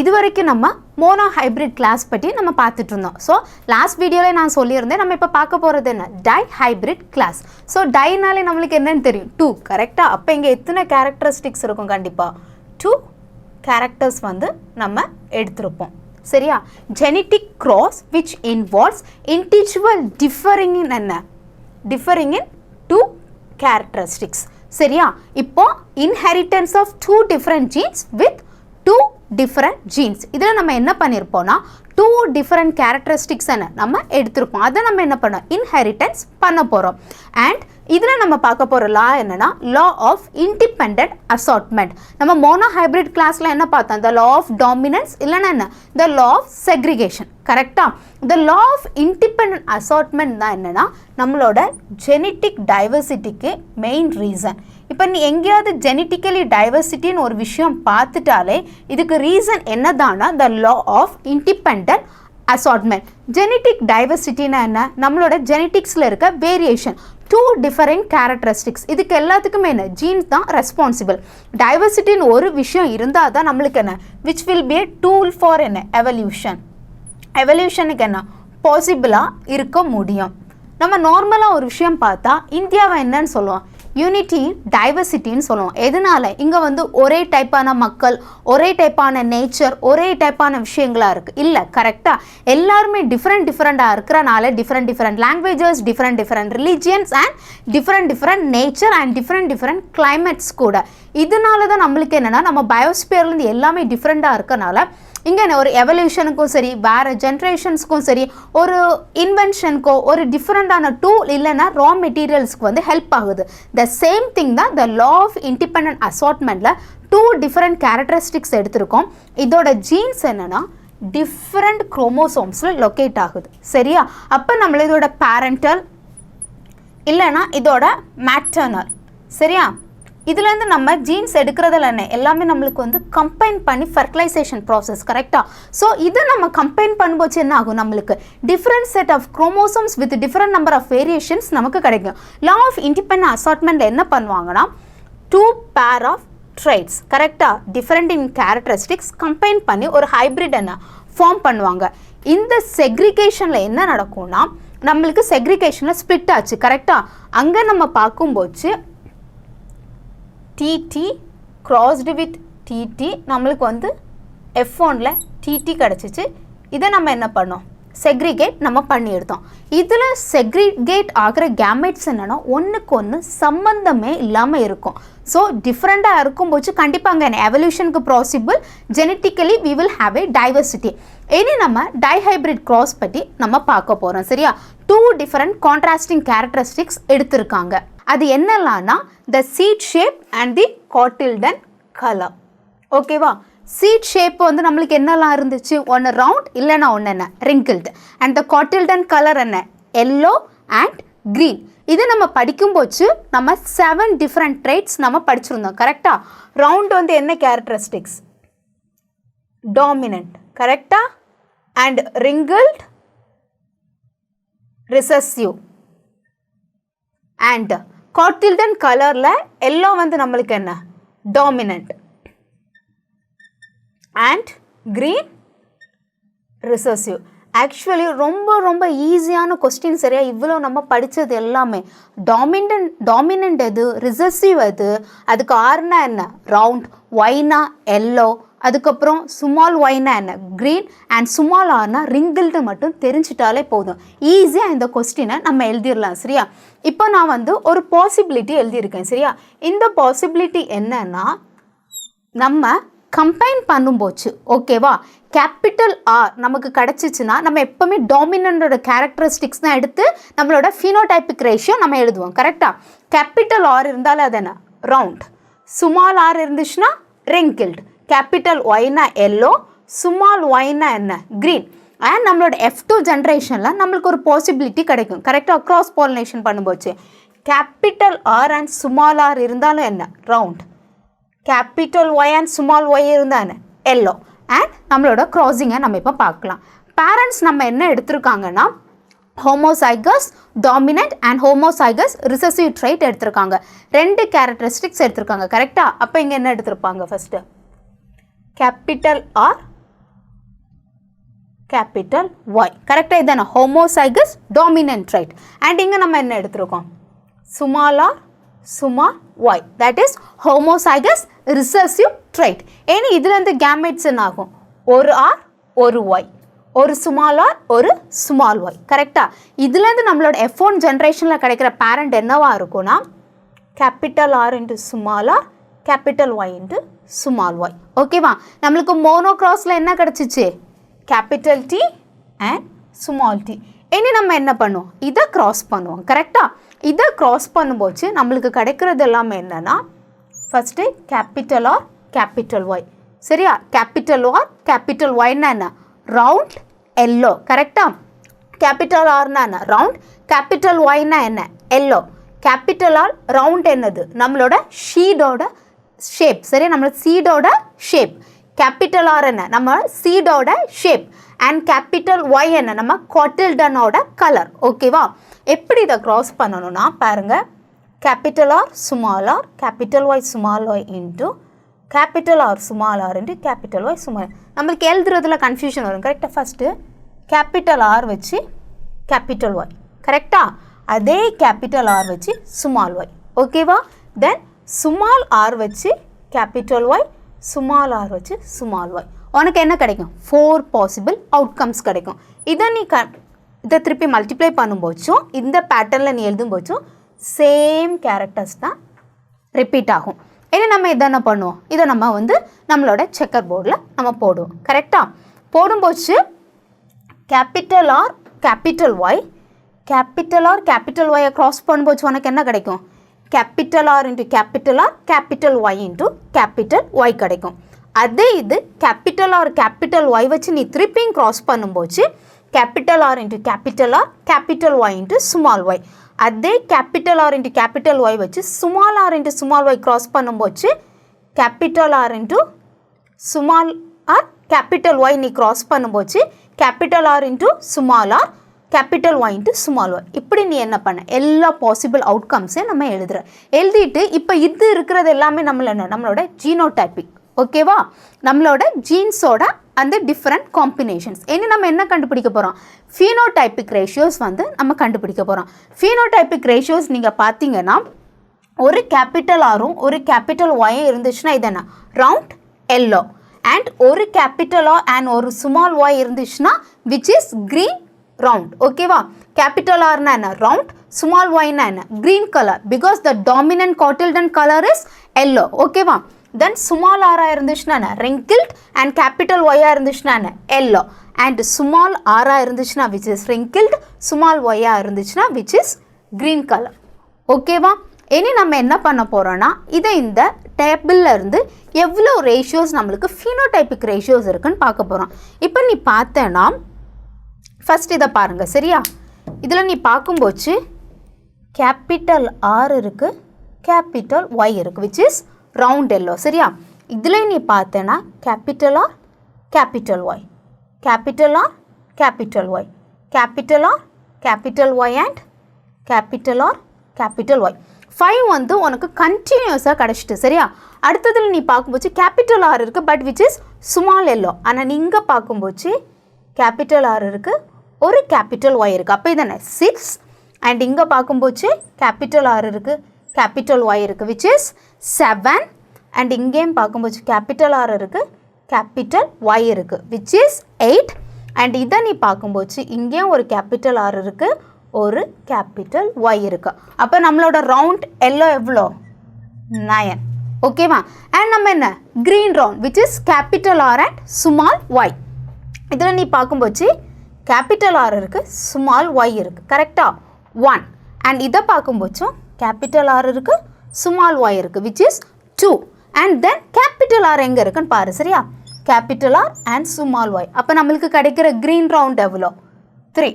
இது வரைக்கும் நம்ம மோனோ ஹைப்ரிட் கிளாஸ் பற்றி நம்ம பார்த்துட்டு இருந்தோம். ஸோ லாஸ்ட் வீடியோவில் நான் சொல்லியிருந்தேன், நம்ம இப்போ பார்க்க போகிறது என்ன, டை ஹைப்ரிட் கிளாஸ். ஸோ டைனாலே நம்மளுக்கு என்னன்னு தெரியும், 2 கரெக்டாக. அப்போ இங்கே எத்தனை கேரக்டரிஸ்டிக்ஸ் இருக்கும், கண்டிப்பாக 2 கேரக்டர்ஸ் வந்து நம்ம எடுத்திருப்போம். சரியா? Genetic cross which involves individual differing in என்ன, டிஃபரிங் இன் 2 கேரக்டரிஸ்டிக்ஸ். சரியா? இப்போ inheritance of 2 different genes with 2 different genes. இதில் நம்ம என்ன பண்ணியிருப்போம்னா 2 டிஃப்ரெண்ட் கேரக்டரிஸ்டிக்ஸ் நம்ம எடுத்திருப்போம். அதை நம்ம என்ன பண்ணோம், இன்ஹெரிட்டன்ஸ் பண்ண போகிறோம். அண்ட் இதில் நம்ம பார்க்க போகிற லா என்னன்னா, லா ஆஃப் இண்டிபெண்டன்ட் அசார்ட்மெண்ட். நம்ம மோனோ ஹைப்ரிட் கிளாஸில் என்ன பார்த்தோம், த லா ஆஃப் டாமினன்ஸ் இல்லைன்னா என்ன, த லா ஆஃப் செக்ரிகேஷன். கரெக்டாக? The law of independent assortment தான் என்னென்னா நம்மளோட ஜெனட்டிக் டைவர்சிட்டிக்கு மெயின் ரீசன். இப்போ நீ எங்கேயாவது ஜெனட்டிக்கலி டைவர்சிட்டின்னு ஒரு விஷயம் பார்த்துட்டாலே இதுக்கு ரீசன் என்னதானா, the law of independent assortment. Genetic டைவர்சிட்டினா என்ன, நம்மளோட ஜெனட்டிக்ஸில் இருக்க வேரியேஷன், 2 டிஃபரெண்ட் கேரக்டரிஸ்டிக்ஸ். இதுக்கு எல்லாத்துக்குமே என்ன, ஜீன்ஸ் தான் ரெஸ்பான்சிபிள். டைவர்சிட்டின்னு ஒரு விஷயம் இருந்தால் தான் நம்மளுக்கு என்ன, which will be a tool for என்ன, எவல்யூஷன். எவல்யூஷனுக்கு என்ன பாசிபிளாக இருக்க முடியும். நம்ம நார்மலாக ஒரு விஷயம் பார்த்தா இந்தியாவை என்னன்னு சொல்லுவோம், யூனிட்டி டைவர்சிட்டின்னு சொல்லுவோம். எதனால, இங்கே வந்து ஒரே டைப்பான மக்கள், ஒரே டைப்பான நேச்சர், ஒரே டைப்பான விஷயங்களாக இருக்குது. இல்லை, கரெக்டாக எல்லாருமே டிஃப்ரெண்ட்டாக இருக்கிறனால different languages, different religions and different nature and different climates கூட. இதனால தான் நம்மளுக்கு என்னென்னா, நம்ம பயோஸ்பியர்லேருந்து எல்லாமே டிஃப்ரெண்ட்டாக இருக்கனால இங்கே ஒரு எவல்யூஷனுக்கும் சரி, வேறு ஜென்ரேஷன்ஸ்க்கும் சரி, ஒரு இன்வென்ஷனுக்கோ ஒரு டிஃப்ரெண்ட்டான டூல் இல்லைன்னா ரா மெட்டீரியல்ஸ்க்கு வந்து ஹெல்ப் ஆகுது. த சேம் திங் தான் த லா ஆஃப் இண்டிபெண்டன்ட் அசார்ட்மெண்ட்டில் 2 டிஃப்ரெண்ட் கேரக்டரிஸ்டிக்ஸ் எடுத்திருக்கோம். இதோட ஜீன்ஸ் என்னென்னா டிஃப்ரெண்ட் குரோமோசோம்ஸில் லொக்கேட் ஆகுது. சரியா? அப்போ நம்மள இதோட பேரண்டல் இல்லைன்னா இதோட மேட்டர்னல். சரியா? இதுலேருந்து நம்ம ஜீன்ஸ் எடுக்கிறதுல என்ன, எல்லாமே நம்மளுக்கு வந்து கம்பைன் பண்ணி ஃபெர்டிலைசேஷன் ப்ராசஸ். கரெக்டாக? ஸோ இதை நம்ம கம்பைன் பண்ணும்போது என்ன ஆகும், நம்மளுக்கு different set of chromosomes with different number of variations நமக்கு கிடைக்கும். லா ஆஃப் இண்டிபெண்டன்ட் அசார்ட்மெண்ட்டில் என்ன பண்ணுவாங்கன்னா 2 பேர் ஆஃப் ட்ரைட்ஸ், கரெக்டாக, டிஃப்ரெண்ட் இன் கேரக்டரிஸ்டிக்ஸ் கம்பைன் பண்ணி ஒரு ஹைப்ரிட் என்ன ஃபார்ம் பண்ணுவாங்க. இந்த செக்ரிகேஷனில் என்ன நடக்கும்னா, நம்மளுக்கு செக்ரிகேஷனில் ஸ்ப்ளிட் ஆச்சு. கரெக்டாக? அங்கே நம்ம பார்க்கும்போது TT crossed with TT நம்மளுக்கு வந்து F1ல TT கிடச்சிச்சு. இதை நம்ம என்ன பண்ணோம், செக்ரிகேட் நம்ம பண்ணி எடுத்தோம். இதில் செக்ரிகேட் ஆகிற கேமெட்ஸ் என்னென்னா ஒன்றுக்கு ஒன்று சம்பந்தமே இல்லாமல் இருக்கும். ஸோ டிஃப்ரெண்ட்டாக இருக்கும்போது கண்டிப்பாக என்ன, எவல்யூஷனுக்கு possible, genetically we will have a diversity. இனி நம்ம டைஹைப்ரிட் கிராஸ் பற்றி நம்ம பார்க்க போகிறோம். சரியா? 2 டிஃப்ரெண்ட் கான்ட்ராஸ்டிங் கேரக்டரிஸ்டிக்ஸ் எடுத்திருக்காங்க. அது என்னலான்னா the seed shape and the cotyledon colour. ஓகேவா? சீட் ஷேப் வந்து நம்மளுக்கு என்னெல்லாம் இருந்துச்சு, ஒன்று ரவுண்ட் இல்லைன்னா ஒன்று என்ன, wrinkled. And the cotyledon colour என்ன, எல்லோ அண்ட் க்ரீன். இது நம்ம படிக்கும்போது நம்ம 7 டிஃப்ரெண்ட் ட்ரைட்ஸ் நம்ம படிச்சிருந்தோம். கரெக்டாக? ரவுண்ட் வந்து என்ன கேரக்டரிஸ்டிக்ஸ், டாமினன்ட். கரெக்டாக? And wrinkled recessive. And cotyledon கலரில் எல்லோ வந்து நம்மளுக்கு என்ன, dominant. And green recessive. Actually ரொம்ப ஈஸியான கொஸ்டின். சரியா? இவ்வளோ நம்ம படித்தது எல்லாமே டாமினன்ட் எது, ரிசசிவ் எது, அதுக்கு ஆர்னா என்ன, ரவுண்ட், ஒய்னா எல்லோ, அதுக்கப்புறம் ஸ்மால் ஒய்னா என்ன, க்ரீன், அண்ட் ஸ்மால் ஆர்னா ரிங்கிள்டு மட்டும் தெரிஞ்சிட்டாலே போதும். ஈஸியாக இந்த கொஸ்டினை நம்ம எழுதிடலாம். சரியா? இப்போ நான் வந்து ஒரு பாசிபிலிட்டி எழுதியிருக்கேன். சரியா? இந்த பாசிபிலிட்டி என்னன்னா, நம்ம கம்பைன் பண்ணும்போது, ஓகேவா, கேபிட்டல் ஆர் நமக்கு கிடச்சிச்சின்னா நம்ம எப்போவுமே டாமினண்டோட கேரக்டரிஸ்டிக்ஸ் தான் எடுத்து நம்மளோட ஃபினோடைபிக் ரேஷியோ நம்ம எழுதுவோம். கரெக்டாக? கேபிட்டல் ஆர் இருந்தாலும் அது என்ன, ரவுண்ட். ஸ்மால் ஆர் இருந்துச்சுன்னா ரிங்கிள்டு. கேபிட்டல் ஒய்னா எல்லோ, ஸ்மால் ஒய்னா என்ன, க்ரீன். அண்ட் நம்மளோட F2 ஜென்ரேஷனில் நம்மளுக்கு ஒரு பாசிபிலிட்டி கிடைக்கும். கரெக்டாக? க்ராஸ் பாலினேஷன் பண்ணும்போது capital R and small R இருந்தாலும் என்ன, round. Capital Y and small Y இருந்தால் என்ன, எல்லோ. அண்ட் நம்மளோட க்ராஸிங்கை நம்ம இப்போ பார்க்கலாம். பேரண்ட்ஸ் நம்ம என்ன எடுத்திருக்காங்கன்னா homozygous dominant and homozygous recessive trait எடுத்திருக்காங்க. 2 கேரக்டரிஸ்டிக்ஸ் எடுத்திருக்காங்க. கரெக்டாக? அப்போ இங்கே என்ன எடுத்திருப்பாங்க, first capital R capital Y. கரெக்டாக இதானே ஹோமோசைகஸ் டாமினன்ட் ரைட். அண்ட் இங்கே நம்ம என்ன எடுத்துருக்கோம், small R small Y, that is homozygous recessive trait. ஏன்னா இதுலேருந்து கேமெட்ஸ் என்ன ஆகும், ஒரு ஆர் ஒரு ஒய், ஒரு ஸ்மால் ஆர் ஒரு ஸ்மால் ஒய். கரெக்டாக இதுலேருந்து நம்மளோட F1 ஜென்ரேஷனில் கிடைக்கிற பேரண்ட் என்னவா இருக்கும்னா capital R into small R capital Y into small Y. ஓகேவா, நம்மளுக்கு மோனோக்ராஸில் என்ன கிடச்சிச்சு, capital D and small D. இனி நம்ம என்ன பண்ணுவோம், இதை க்ராஸ் பண்ணுவோம். கரெக்டாக இதை க்ராஸ் பண்ணும்போது நம்மளுக்கு கிடைக்கிறது எல்லாமே என்னென்னா first capital R capital Y. சரியா, கேபிட்டல் ஆர் கேபிட்டல் ஒய்னா என்ன, ரவுண்ட் எல்லோ. கரெக்டாக கேபிட்டல் ஆர்னா என்ன, ரவுண்ட், கேபிட்டல் ஒய்னா என்ன, எல்லோ. கேபிட்டல் ஆர் ரவுண்ட் என்னது, நம்மளோட ஷீடோட ஷேப். சரியா, நம்மளோட சீடோட ஷேப். கேபிட்டல் ஆர் என்ன, நம்ம சீடோட ஷேப். அண்ட் கேபிட்டல் ஒய் என்ன, நம்ம காட்டில்டனோட கலர். ஓகேவா, எப்படி இதை க்ராஸ் பண்ணணும்னா பாருங்கள், capital R small R capital Y small Y into capital R small R into capital Y small. நம்மளுக்கு எழுதுறதுல கன்ஃபியூஷன் வரும். கரெக்டாக ஃபஸ்ட்டு கேபிட்டல் ஆர் வச்சு கேபிட்டல் ஒய். கரெக்டாக அதே கேபிட்டல் ஆர் வச்சு ஸ்மால் ஒய். ஓகேவா, தென் ஸ்மால் ஆர் வச்சு கேபிட்டல் ஒய், ஸ்மால் ஆர் வச்சு ஸ்மால் ஒய். உனக்கு என்ன கிடைக்கும், 4 பாசிபிள் அவுட்கம்ஸ் கிடைக்கும். இதை நீ இதை திருப்பி மல்டிப்ளை பண்ணும்போச்சும் இந்த பேட்டர்னில் நீ எழுதும்போச்சும் சேம் கேரக்டர்ஸ் தான் ரிப்பீட் ஆகும். ஏன்னா நம்ம இதை என்ன பண்ணுவோம், இதை நம்ம நம்மளோட செக்கர் போர்டில் நம்ம போடுவோம். கரெக்டாக போடும்போது capital R capital Y, capital R capital ஒய்யை க்ராஸ் பண்ணும்போது உனக்கு என்ன கிடைக்கும், capital R into capital R capital Y into capital Y கிடைக்கும். அதே இது கேபிட்டல் ஆர் கேபிட்டல் ஒய் வச்சு நீ திருப்பியும் க்ராஸ் பண்ணும்போது capital R into capital R capital Y into small Y. அதே capital R into capital Y வச்சு small R into small Y cross பண்ணும்போது capital R into small R capital Y நீ cross பண்ணும்போது capital R into small R capital Y into small Y. இப்படி நீ என்ன பண்ண, எல்லா பாசிபிள் அவுட்கம்ஸையும் நம்ம எழுதிட்டு இப்போ இது இருக்கிறது எல்லாமே நம்மளோட ஜீனோடைப்பிக். ஓகேவா, நம்மளோட ஜீன்ஸோட அந்த டிஃப்ரெண்ட் காம்பினேஷன்ஸ். இனி நம்ம என்ன கண்டுபிடிக்க போகிறோம், ஃபீனோடைப்பிக் ரேஷியோஸ் நம்ம கண்டுபிடிக்க போகிறோம். ஃபீனோடைப்பிக் ரேஷியோஸ் நீங்கள் பார்த்தீங்கன்னா ஒரு கேபிட்டல் ஆரும் ஒரு கேபிட்டல் ஒயும் இருந்துச்சுன்னா இது என்ன, ரவுண்ட் எல்லோ. அண்ட் ஒரு கேபிட்டல் ஆர் அண்ட் ஒரு ஸ்மால் ஒய் இருந்துச்சுன்னா விச் இஸ் க்ரீன் ரவுண்ட். ஓகேவா, கேபிட்டல் ஆர்னா என்ன, ரவுண்ட், ஸ்மால் ஒய்னா என்ன, green colour, because the dominant cotyledon colour is yellow. ஓகேவா, தென் ஸ்மால் ஆராக இருந்துச்சுன்னா என்ன, wrinkled, அண்ட் கேபிட்டல் ஒய்யாக இருந்துச்சுன்னா என்ன, எல்லோ. அண்ட் ஸ்மால் ஆராக இருந்துச்சுன்னா விச் இஸ் wrinkled, ஸ்மால் ஒய்யாக இருந்துச்சுன்னா விச் இஸ் க்ரீன் கலர். ஓகேவா, இனி நம்ம என்ன பண்ண போகிறோன்னா இதை இந்த டேபிளில் இருந்து எவ்வளோ ரேஷியோஸ் நம்மளுக்கு ஃபீனோடைப்பிக் ரேஷியோஸ் இருக்குன்னு பார்க்க போகிறோம். இப்போ நீ பார்த்தேன்னா ஃபஸ்ட் இதை பாருங்கள். சரியா, இதில் நீ பார்க்கும்போது கேபிட்டல் ஆர் இருக்குது, கேபிட்டல் ஒய் இருக்குது விச் இஸ் ரவுண்ட் எல்லோ. சரியா, இதில் நீ பார்த்தேன்னா capital R capital Y, capital R capital Y, capital R capital Y and capital R capital Y. 5 உனக்கு கண்டினியூஸாக கிடச்சிட்டு. சரியா, அடுத்ததில் நீ பார்க்கும்போது கேபிட்டல் ஆர் இருக்குது but which is small yellow. ஆனால் நீங்கள் பார்க்கும்போது கேபிட்டல் ஆர் இருக்குது, ஒரு கேபிட்டல் ஒய் இருக்குது. அப்போ இதானே 6. அண்ட் இங்கே பார்க்கும்போது கேபிட்டல் ஆர் இருக்குது, கேபிட்டல் ஒய் இருக்குது விச் இஸ் 7. அண்ட் இங்கேயும் பார்க்கும்போது கேபிட்டல் ஆர் இருக்குது, கேபிட்டல் ஒய் இருக்குது விச் இஸ் 8. அண்ட் இதை நீ பார்க்கும்போது இங்கேயும் ஒரு கேபிட்டல் ஆர் இருக்குது, ஒரு கேபிட்டல் ஒய் இருக்குது. அப்போ நம்மளோட ரவுண்ட் எல்லோ எவ்வளோ, 9. ஓகேவா, அண்ட் நம்ம என்ன green round which is capital R and small Y. இதில் நீ பார்க்கும்போது கேபிட்டல் ஆர் இருக்குது, ஸ்மால் ஒய் இருக்குது. கரெக்டாக 1. அண்ட் இதை பார்க்கும்போதும் கேபிட்டல் ஆர் இருக்குது, ஸ்மால் ஒய் இருக்குது which is 2. And then capital R எங்கே இருக்குன்னு பாரு. சரியா, capital R and small Y. அப்போ நம்மளுக்கு கிடைக்கிற க்ரீன் ரவுண்ட் எவ்வளோ, 3.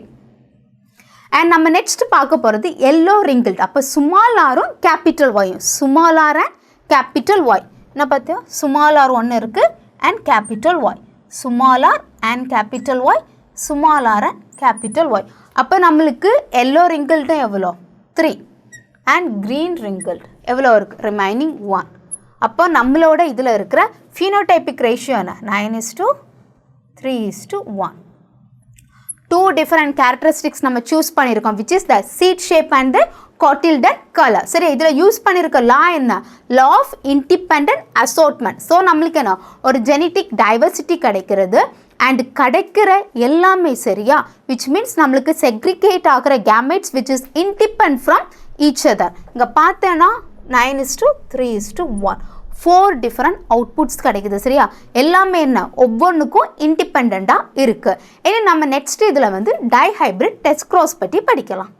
அண்ட் நம்ம நெக்ஸ்ட் பார்க்க போகிறது எல்லோ wrinkled. அப்போ ஸ்மால் ஆரும் கேபிட்டல் ஒய்யும், small R and capital Y. என்ன பார்த்தியா, ஸ்மால் ஆர் ஒன்று இருக்குது and capital Y, small R and capital Y, small R and capital Y. அப்போ நம்மளுக்கு எல்லோ wrinkled எவ்வளோ, 3. அண்ட் க்ரீன் wrinkled எவ்வளோ இருக்குது, ரிமைனிங் 1. அப்போ நம்மளோட இதில் இருக்கிற ஃபீனோடைப்பிக் ரேஷியோ என்ன, 9:3:1. 2 different characteristics நம்ம choose பண்ணியிருக்கோம், which is the seed shape and the cotyledon color. சரி, இதில் யூஸ் பண்ணியிருக்க லா என்ன? Law of independent assortment. So நம்மளுக்கு என்ன, ஒரு ஜெனட்டிக் டைவர்சிட்டி கிடைக்கிறது அண்ட் கிடைக்கிற எல்லாமே சரியா, which means நம்மளுக்கு செக்ரிகேட் ஆகிற gametes which is independent from each other. இங்கே பார்த்தேன்னா 9:3:1 4 டிஃப்ரெண்ட் அவுட்புட்ஸ் கிடைக்குது சரியா. எல்லாமே என்ன, ஒவ்வொன்றுக்கும் இண்டிபெண்ட்டாக இருக்குது. இனி நம்ம நெக்ஸ்ட் இதில் வந்து டைஹைப்ரிட் டெஸ்ட் க்ராஸ் பற்றி படிக்கலாம்.